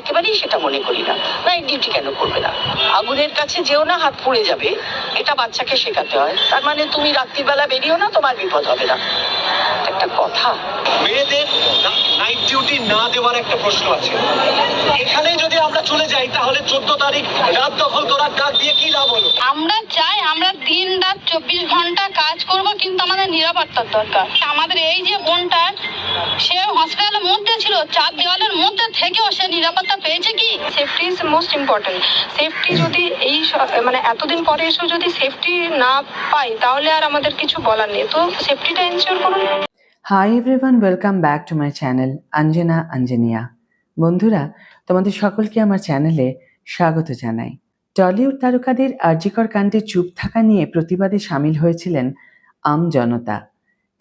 একেবারেই সেটা মনে করি না। নাইট ডিউটি কেন করবে না? আগুনের কাছে যেও না, হাত পুড়ে যাবে, এটা বাচ্চাকে শেখাতে হয়। তার মানে তুমি রাত্রিবেলা বেরিয়েও না, তোমার বিপদ হবে না। একটা কথা। মেয়েদের নাইট ডিউটি না দেওয়ার একটা প্রশ্ন আছে। এখানে যদি আমরা চলে যাই তাহলে 14 তারিখ রাত দখল করার ডাক দিয়ে কি লাভ হলো? আমরা চাই আমরা দিন রাত 24 ঘন্টা কাজ করব, কিন্তু আমাদের নিরাপত্তার দরকার। আমাদের এই যে বোনটা, সে হসপিটালের মধ্যে ছিল, 4 দেওয়ালের মধ্যে থেকেও সে নিরাপত্তা পেয়েছে কি? Safety is most important. Safety যদি এই মানে এতদিন পরে এসেও যদি সেফটি না পাই তাহলে আর আমাদের কিছু বলার নেই। তো সেফটিটা এনশিওর করুন। Hi everyone, welcome back to my channel Anjana Anjaniya. বন্ধুরা, তোমাদের সকলকে আমার চ্যানেলে স্বাগত জানাই। টলিউড তারকাদের আরজিকর কাণ্ডে চুপ থাকা নিয়ে প্রতিবাদে সামিল হয়েছিলেন জনতা।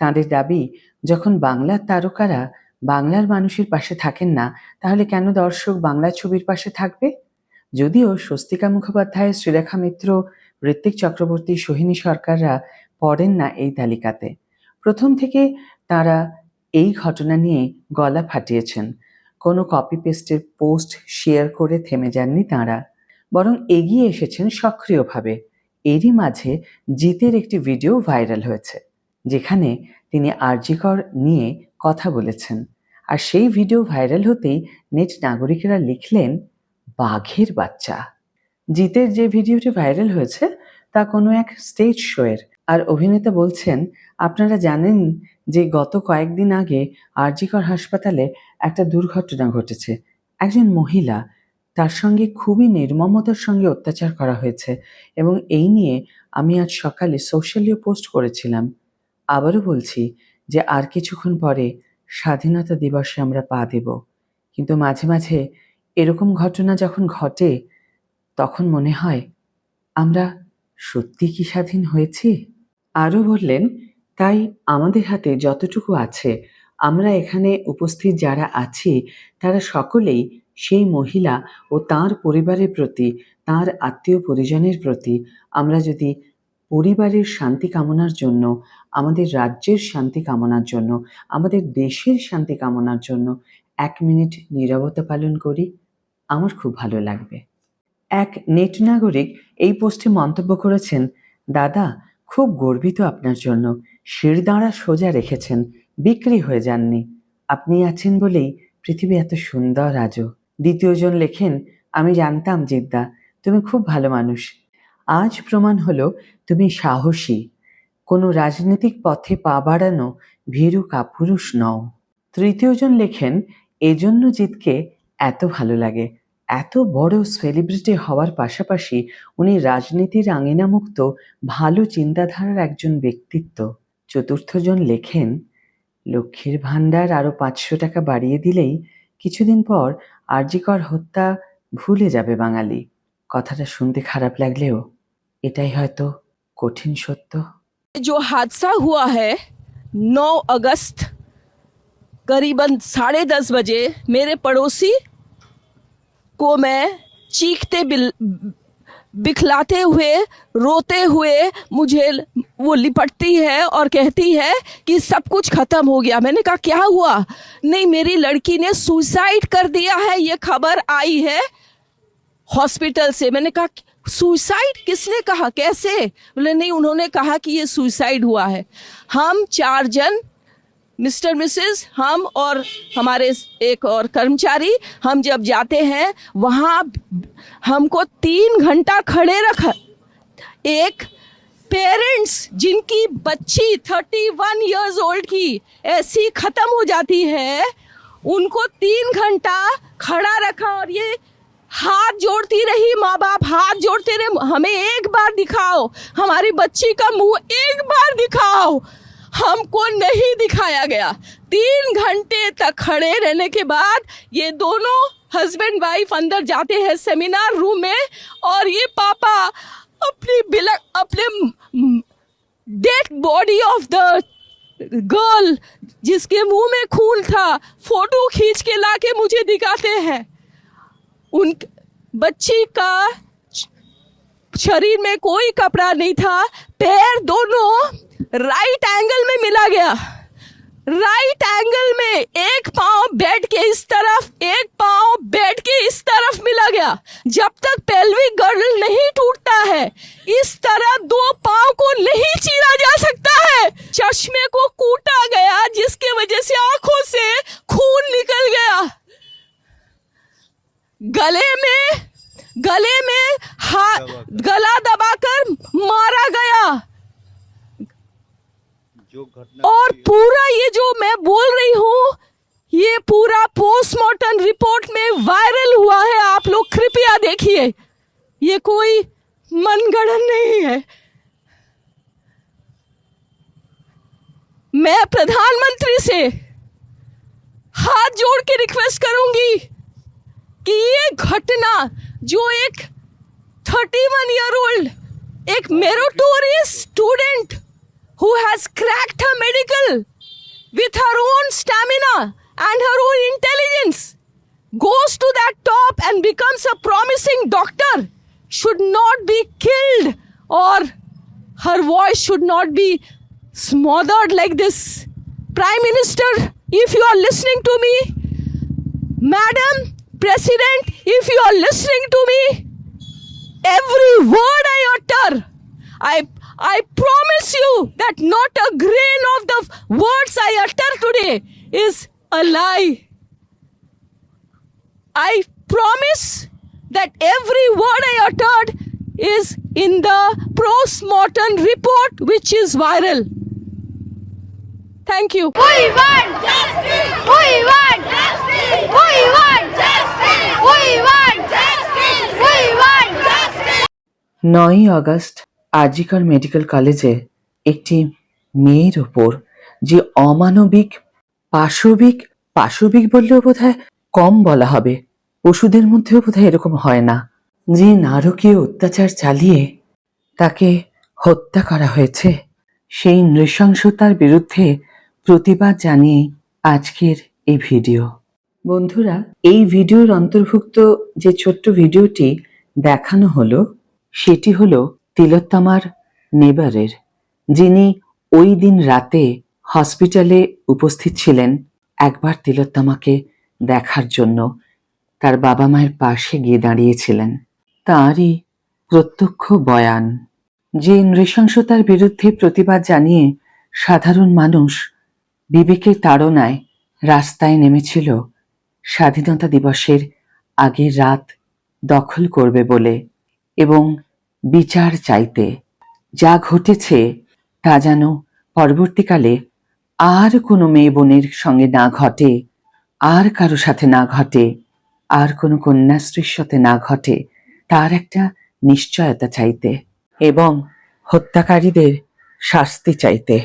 তাঁদের দাবি, যখন বাংলার তারকারা বাংলার মানুষের পাশে থাকেন না, তাহলে কেন দর্শক বাংলা ছবির পাশে থাকবে? যদিও স্বস্তিকা মুখোপাধ্যায়, শ্রীলেখা মিত্র, ঋত্বিক চক্রবর্তী, সোহিনী সরকাররা পড়েন না এই তালিকাতে। প্রথম থেকে তারা এই ঘটনা নিয়ে গলা ফাটিয়েছেন। কোনো কপি পেস্টের পোস্ট শেয়ার করে থেমে যাননি তাঁরা, বরং এগিয়ে এসেছেন সক্রিয়ভাবে। এরই মাঝে জিতের একটি ভিডিও ভাইরাল হয়েছে, যেখানে তিনি আরজিকর নিয়ে কথা বলেছেন। আর সেই ভিডিও ভাইরাল হতেই নেট নাগরিকেরা লিখলেন, বাঘের বাচ্চা। জিতের যে ভিডিওটি ভাইরাল হয়েছে তা কোনো এক স্টেজ শোয়ের। আর অভিনেতা বলছেন, আপনারা জানেন যে গত কয়েকদিন আগে আরজিকর হাসপাতালে একটা দুর্ঘটনা ঘটেছে। একজন মহিলা, তার সঙ্গে খুবই নির্মমতার সঙ্গে অত্যাচার করা হয়েছে, এবং এই নিয়ে আমি আজ সকালে সোশ্যালেও পোস্ট করেছিলাম। আবারও বলছি যে আর কিছুক্ষণ পরে স্বাধীনতা দিবসে আমরা পা দেব, কিন্তু মাঝে মাঝে এরকম ঘটনা যখন ঘটে তখন মনে হয় আমরা সত্যি কি স্বাধীন হয়েছি? আরও বললেন, তাই আমাদের হাতে যতটুকু আছে, আমরা এখানে উপস্থিত যারা আছি তারা সকলেই সেই মহিলা ও তার পরিবারের প্রতি, তার আত্মীয় পরিজনের প্রতি আমরা যদি পরিবারের শান্তি কামনার জন্য, আমাদের রাজ্যের শান্তি কামনার জন্য, আমাদের দেশের শান্তি কামনার জন্য 1 মিনিট নীরবতা পালন করি, আমার খুব ভালো লাগবে। এক নেট নাগরিক এই পোস্টে মন্তব্য করেছেন, দাদা খুব গর্বিত আপনার জন্য, শিরদাঁড়া সোজা রেখেছেন, বিক্রি হয়ে যাননি। আপনি আছেন বলেই পৃথিবী এত সুন্দর আজও। দ্বিতীয়জন লেখেন, আমি জানতাম জিদ্দা তুমি খুব ভালো মানুষ, আজ প্রমাণ হলো তুমি সাহসী, কোনো রাজনৈতিক পথে পা বাড়ানো ভীরু কাপুরুষ নও। তৃতীয়জন লেখেন, এজন্য জিতকে এত ভালো লাগে, এত বড় সেলিব্রিটি হওয়ার পাশাপাশি উনি রাজনীতির আঙিনামুক্ত ভালো চিন্তাধারার একজন ব্যক্তিত্ব। চতুর্থজন লেখেন, লক্ষ্মীর ভাণ্ডার আরও 500 টাকা বাড়িয়ে দিলেই কিছুদিন পর আরজিকর হত্যা ভুলে যাবে বাঙালি। কথাটা শুনতে খারাপ লাগলেও এটাই হয়তো কঠিন সত্য। जो हादसा हुआ है 9 अगस्त करीबन 10:30 बजे, मेरे पड़ोसी को मैं चीखते बिखलाते हुए, रोते हुए मुझे वो लिपटती है और कहती है कि सब कुछ खत्म हो गया। मैंने कहा क्या हुआ? नहीं, मेरी लड़की ने सुसाइड कर दिया है, ये खबर आई है हॉस्पिटल से। मैंने कहा सुसाइड किसने कहा, कैसे? बोले नहीं, उन्होंने कहा कि ये सुसाइड हुआ है। हम 4 जन, मिस्टर मिसेस, हम और हमारे एक और कर्मचारी, हम जब जाते हैं वहाँ हमको 3 घंटा खड़े रखा। एक पेरेंट्स जिनकी बच्ची 31 इयर्स ओल्ड की ऐसी खत्म हो जाती है, उनको 3 घंटा खड़ा रखा और ये हाथ जोड़ती रही, माँ बाप हाथ जोड़ते रहे, हमें एक बार दिखाओ, हमारी बच्ची का मुंह एक बार दिखाओ। हमको नहीं दिखाया गया। 3 घंटे तक खड़े रहने के बाद ये दोनों हस्बैंड वाइफ अंदर जाते हैं सेमिनार रूम में, और ये पापा अपने dead body of the girl जिसके मुंह में खून था फोटो खींच के लाके मुझे दिखाते हैं। उन बच्ची का शरीर में कोई कपड़ा नहीं था, पैर दोनों राइट एंगल में मिला गया, राइट एंगल में, एक पाँव बेड के इस तरफ, एक पाँव बेड के इस जब तक पेल्विक गर्ल नहीं टूटता है इस तरह दो पांव को नहीं चीरा जा सकता है। चश्मे को कूटा गया जिसके वजह से आंखों से खून निकल गया। गले में गला दबाकर मारा गया। और पूरा ये जो मैं बोल रही हूँ ये पूरा पोस्टमार्टम रिपोर्ट में वायरल हुआ है। आप लोग कृपया देखिए, ये कोई मनगढ़ंत नहीं है। मैं प्रधानमंत्री से हाथ जोड़ के रिक्वेस्ट करूंगी कि ये घटना जो एक 31-year-old एक meritorious student who has cracked her medical with her own stamina and her own intelligence goes to that top and becomes a promising doctor should not be killed, or her voice should not be smothered like this. Prime Minister, if you are listening to me, Madam President, if you are listening to me, every word I utter, I promise you that not a grain of the words I utter today is a lie. I promise that every word I uttered is in the post-mortem report which is viral. Thank you. We want justice! We want justice! We want justice! We want justice! We want justice! 9ই August RG Kar medical কলেজে একটি মেয়ের ওপর যে অমানবিক পাশবিক বললেও বোধহয় কম বলা হবে, পশুদের মধ্যেও বোধহয় এরকম হয় না, যে নারকীয় অত্যাচার চালিয়ে তাকে হত্যা করা হয়েছে, সেই নৃশংসতার বিরুদ্ধে প্রতিবাদ জানিয়ে আজকের এই ভিডিও। বন্ধুরা, এই ভিডিওর অন্তর্ভুক্ত যে ছোট্ট ভিডিওটি দেখানো হলো সেটি হলো তিলোত্তমার নেবারের, যিনি ওই দিন রাতে হসপিটালে উপস্থিত ছিলেন একবার তিলোত্তমাকে দেখার জন্য, তার বাবা মায়ের পাশে গিয়ে দাঁড়িয়েছিলেন। তাঁরই প্রত্যক্ষ বয়ান যে নৃশংসতার বিরুদ্ধে প্রতিবাদ জানিয়ে সাধারণ মানুষ বিবেকের তাড়নায় রাস্তায় নেমেছিল স্বাধীনতা দিবসের আগের রাত দখল করবে বলে এবং বিচার চাইতে। যা ঘটেছে তা যেন পরবর্তীকালে আর কোনো মেয়ে বোনের সঙ্গে না ঘটে, আর কারো সাথে না ঘটে, আর কোনো কন্যাশ্রীর সাথে না ঘটে, তার একটা নিশ্চয়তা চাইতে এবং হত্যাকারীদের শাস্তি চাইতে।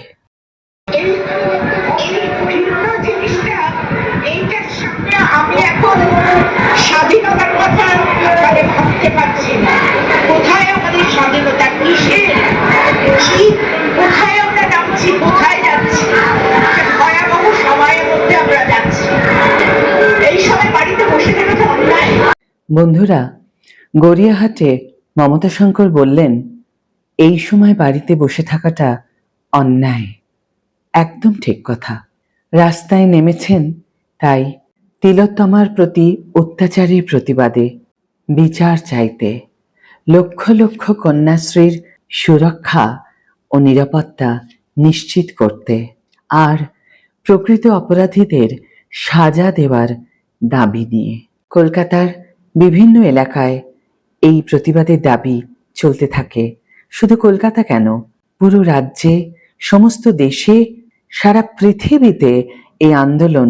আমি এখন স্বাধীনতার কথা মানে ভাবতে পারছি না। কোথায় আমাদের স্বাধীনতা, কিসের, কোথায় আমরা নামছি, কোথায় যাচ্ছি? ভয়াবহ সময়ের মধ্যে আমরা যাচ্ছি। এই সময় বাড়িতে বসে থাকা তো অন্যায়। বন্ধুরা, গড়িয়াহাটে মমতা শঙ্কর বললেন এই সময় বাড়িতে বসে থাকাটা অন্যায়। একদম ঠিক কথা। রাস্তায় নেমেছেন তাই তিলোত্তমার প্রতি অত্যাচারের প্রতিবাদে, বিচার চাইতে, লক্ষ লক্ষ কন্যাশ্রীর সুরক্ষা ও নিরাপত্তা নিশ্চিত করতে, আর প্রকৃত অপরাধীদের সাজা দেওয়ার দাবি নিয়ে কলকাতার বিভিন্ন এলাকায় এই প্রতিবাদের দাবি চলতে থাকে। শুধু কলকাতা কেন, পুরো রাজ্যে, সমস্ত দেশে, সারা পৃথিবীতে এই আন্দোলন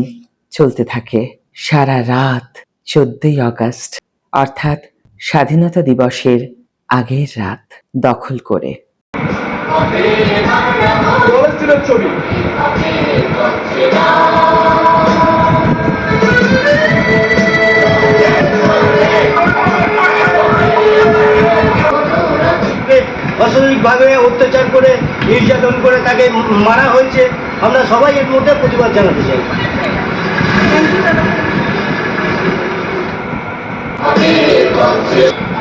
চলতে থাকে সারা রাত 14ই আগস্ট অর্থাৎ স্বাধীনতা দিবসের আগের রাত দখল করে। অস্বাভাবিকভাবে অত্যাচার করে, নির্যাতন করে তাকে মারা হয়েছে। আমরা সবাই এর মধ্যে প্রতিবাদ জানাতে চাই।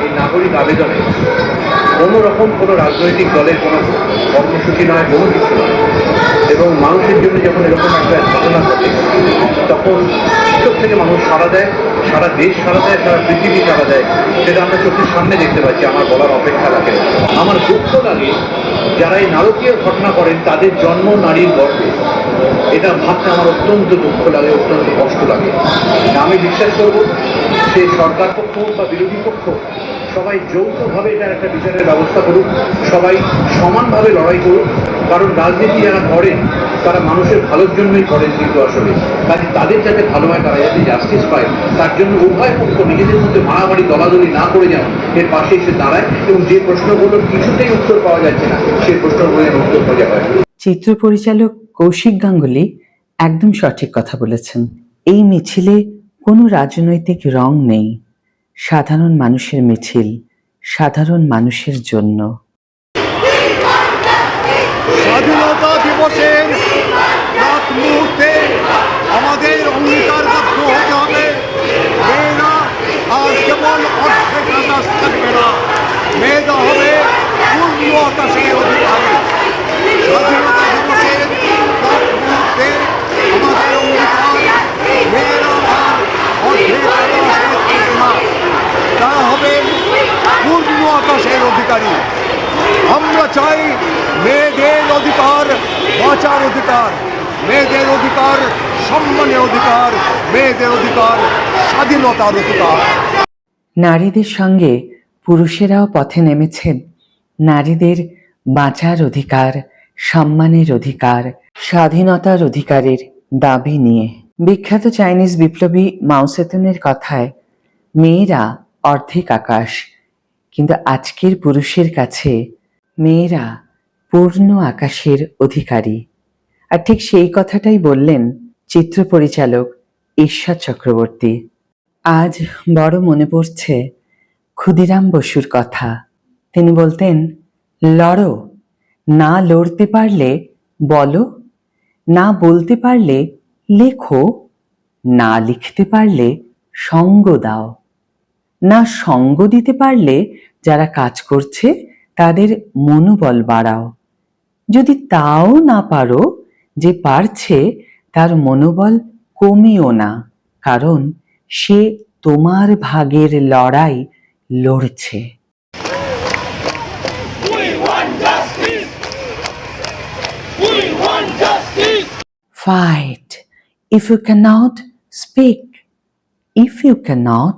এই নাগরিক আবেদনে কোনো রকম কোনো রাজনৈতিক দলের কোনো কর্মসূচি নয়, কোনো কিছু নয়, এবং মানুষের জন্য যখন এরকম একটা ঘটনা ঘটে তখন কৃষক থেকে মানুষ সাড়া দেয়, সারা দেশ সারা দেয়, সারা পৃথিবী সারা দেয়, সেটা আমরা চোখের সামনে দেখতে পাচ্ছি। আমার বলার অপেক্ষা রাখে। আমার দুঃখ লাগে যারা এই নারকীয় ঘটনা করেন তাদের জন্ম নারীর গর্ভে। এটা ভাবতে আমার অত্যন্ত দুঃখ লাগে, অত্যন্ত কষ্ট লাগে। আমি বিশ্বাস করব সে সরকার পক্ষ হোক বা বিরোধী পক্ষ, সবাই যৌথভাবে এটার একটা বিচারের ব্যবস্থা করুক, সবাই সমানভাবে লড়াই করুক। কারণ রাজনীতি যারা করেন তারা মানুষের ভালোর জন্যই করেন, কিন্তু আসলে কাজে তাদের যাতে ভালো হয়, তারা যাতে জাস্টিস পায়, তার জন্য উভয় পক্ষ নিজেদের মধ্যে মারামারি দলাদলি না করে যেন এর পাশে এসে দাঁড়ায়, এবং যে প্রশ্নগুলোর কিছুতেই উত্তর পাওয়া যাচ্ছে না সেই প্রশ্নগুলোর উত্তর খোঁজা হয়। চিত্র পরিচালক কৌশিক গাঙ্গুলি একদম সঠিক কথা বলেছেন। এই মিছিলে কোনো রাজনৈতিক রং নেই, সাধারণ মানুষের মিছিল, সাধারণ মানুষের জন্য। স্বাধীনতা দিবসের রাত মুহূর্তে আমাদের অঙ্গীকারবদ্ধ হতে হবে, মেয়েরা আর কেবল অর্ধেক আকাশ থাকবে না, মেয়েরা হবে পূর্ণ আকাশের অধিকারী। স্বাধীনতা দিবসের রাত মুহূর্তে আমাদের অঙ্গীকার, মেয়েরা আর অর্ধেক আকাশে থাকবে না, তারা হবে পূর্ণ আকাশের অধিকারী। আমরা চাই মেয়েদের অধিকার বাঁচার অধিকার, মেয়েদের অধিকার সম্মানের অধিকার, মেয়েদের অধিকার স্বাধীনতার অধিকার। নারীদের সঙ্গে পুরুষেরাও পথে নেমেছেন নারীদের বাঁচার অধিকার, সম্মানের অধিকার, স্বাধীনতার অধিকারের দাবি নিয়ে। বিখ্যাত চাইনিজ বিপ্লবী মাও সেতুনের কথায় মেয়েরা অর্ধেক আকাশ, কিন্তু আজকের পুরুষের কাছে মেয়েরা পূর্ণ আকাশের অধিকারী। আর ঠিক সেই কথাটাই বললেন চিত্র পরিচালক ঈশ্বর চক্রবর্তী। আজ বড় মনে পড়ছে ক্ষুদিরাম বসুর কথা। তিনি বলতেন, লড়ো, না লড়তে পারলে বলো, না বলতে পারলে লেখো, না লিখতে পারলে সঙ্গ দাও, না সঙ্গ দিতে পারলে যারা কাজ করছে তাদের মনোবল বাড়াও। যদি তাও না পারো, যে পারছে তার মনোবল কমিও না, কারণ সে তোমার ভাগের লড়াই লড়ছে। Fight if you cannot speak, if you cannot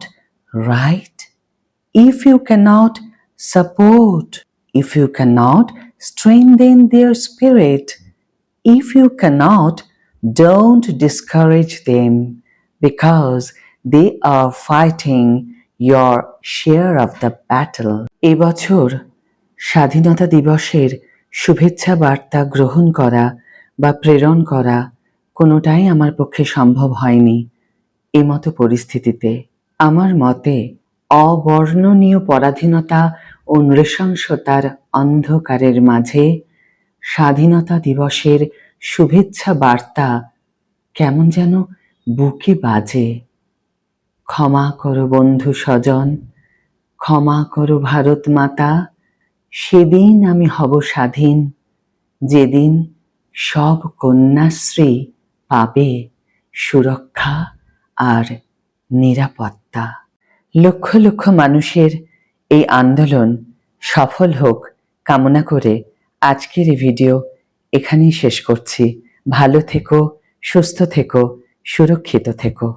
write, if you cannot support, if you cannot strengthen their spirit, if you cannot, don't discourage them, because they are fighting your share of the battle. এবছর স্বাধীনতা দিবসের শুভেচ্ছা বার্তা গ্রহণ করা বা প্রেরণ করা কোনোটাই আমার পক্ষে সম্ভব হয়নি। এমতো পরিস্থিতিতে আমার মতে অবর্ণনীয় পরাধীনতা ও নৃশংসতার অন্ধকারের মাঝে স্বাধীনতা দিবসের শুভেচ্ছা বার্তা কেমন যেন বুকে বাজে। ক্ষমা করো বন্ধু স্বজন, ক্ষমা করো ভারত মাতা, সেদিন আমি হব স্বাধীন, যেদিন সব কন্যাশ্রী পাবে সুরক্ষা আর নিরাপত্তা। লক্ষ লক্ষ মানুষের এই আন্দোলন সফল হোক কামনা করে আজকের এই ভিডিও এখানেই শেষ করছি। ভালো থেকো, সুস্থ থেকো, সুরক্ষিত থেকো।